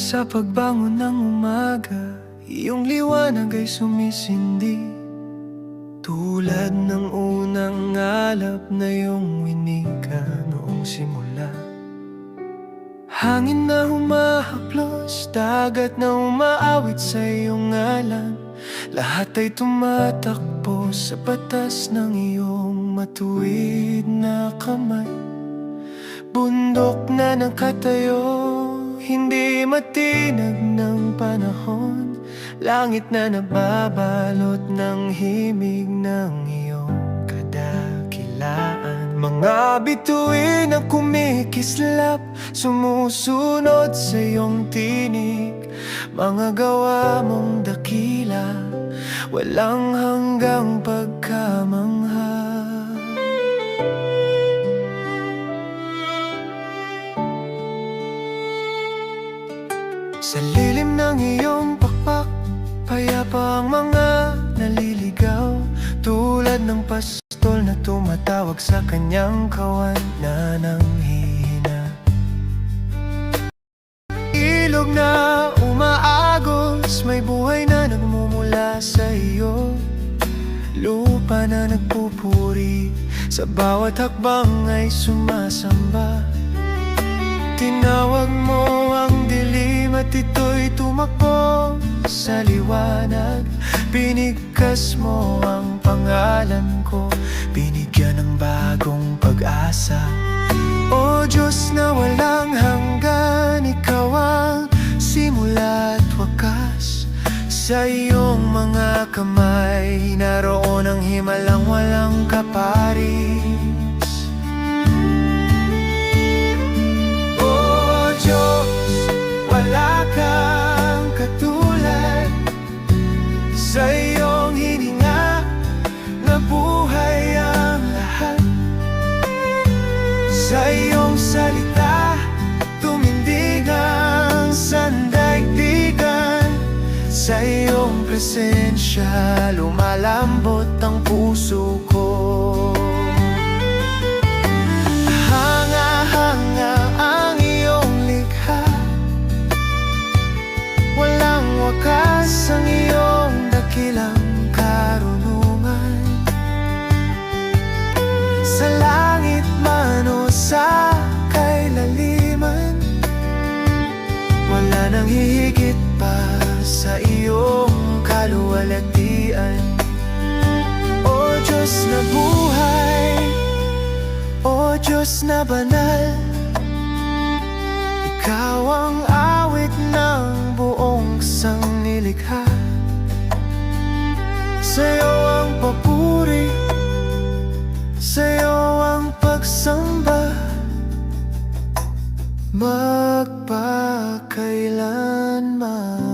Sa pagbangon ng umaga, iyong liwanag ay sumisindi, tulad ng unang alap na iyong winika noong simula. Hangin na humahaplos, dagat na umaawit sa iyong ngalan, lahat ay tumatakbo sa batas ng iyong matuwid na kamay. Bundok na nakatayo, hindi matinag ng panahon, langit na nababalot ng himig ng iyong kadakilaan. Mga bituin na kumikislap, sumusunod sa iyong tinig, mga gawa mong dakila, walang hanggang pagkamangha. Sa lilim ng iyong pakpak, payapa ang mga naliligaw, tulad ng pastol na tumatawag sa kanyang kawan na nanghihina. Ilog na umaagos, may buhay na nagmumula sa iyo, lupa na nagpupuri, sa bawat hakbang ay sumasamba. Tinawag mo ang dilim at ito'y tumakbo sa liwanag. Binigkas mo ang pangalan ko, binigyan ng bagong pag-asa. O Diyos na walang hanggan, ikaw ang simula at wakas. Sa iyong mga kamay, naroon ang himalang walang kaparis. Wala kang katulad, sa iyong hininga nabuhay ang lahat. Sa iyong salita tumindig ang sandaigdigan, sa iyong presensya lumalambot ang puso ko. Hanga-hanga ang iyong likha, walang wakas ang iyong dakilang karunungan. Sa langit man o sa kailaliman, wala nang hihigit pa sa iyong kaluwalhatian. O Diyos na buhay, O Diyos na banal, ikaw ang awit ng buong sangnilikha. Sa'yo ang papuri, sa'yo ang pagsamba, magpakailanman.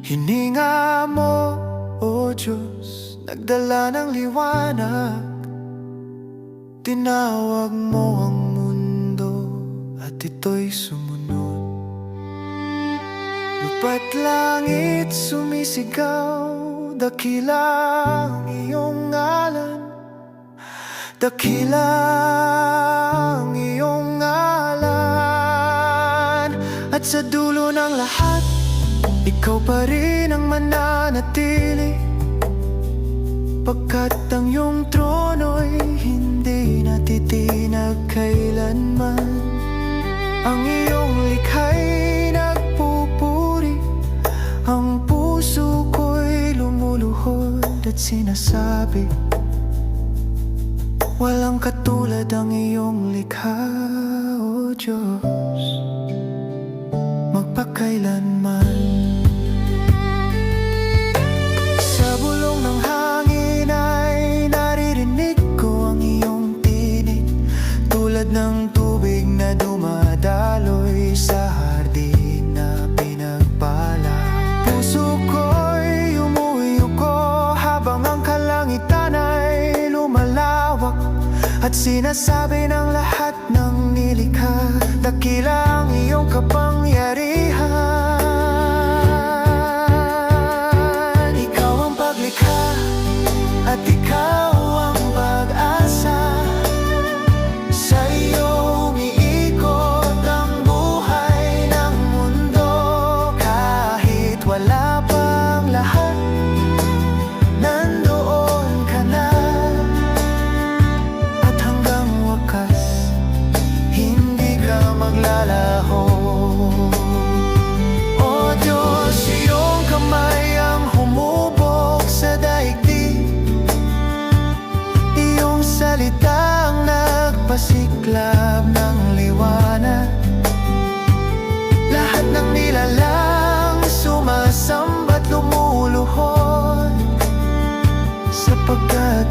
Hininga mo, O Diyos, nagdala ng liwanag, tinawag mo ang mundo at ito'y sumunod. Lupa't langit sumisigaw, dakila ang iyong ngalan, dakila ang iyong ngalan. At sa dulo ng lahat, ikaw pa rin ang mananatili, pagkat ang iyong trono'y hindi natitinag kailanman. Ang iyong likha'y nagpupuri, ang puso ko'y lumuluhod at sinasabi, walang katulad ang iyong likha, O Diyos, magpakailanman. Sa bulong ng hangin ay naririnig ko ang iyong tinig, tulad ng tubig na dumadaloy sa hardin na pinagpala. Puso ko'y umuyuko habang ang kalangitan ay lumalawak, at sinasabi ng lahat ng nilikha, dakila ang iyong kapangyarihan.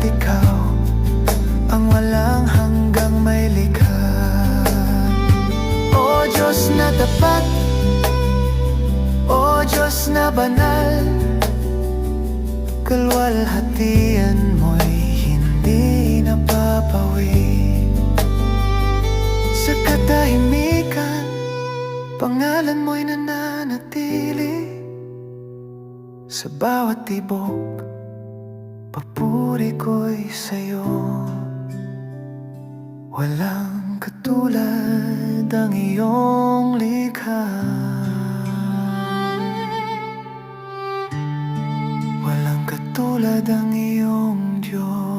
ikaw ang walang hanggang may likha. O Diyos na tapat, O Diyos na banal, kalwalhatian mo'y hindi napapawi. Sa katahimikan, pangalan mo'y nananatili. Sa bawat tibok, papuri ko'y sa'yo. Walang katulad ang iyong likha. Walang katulad ang iyong Diyos.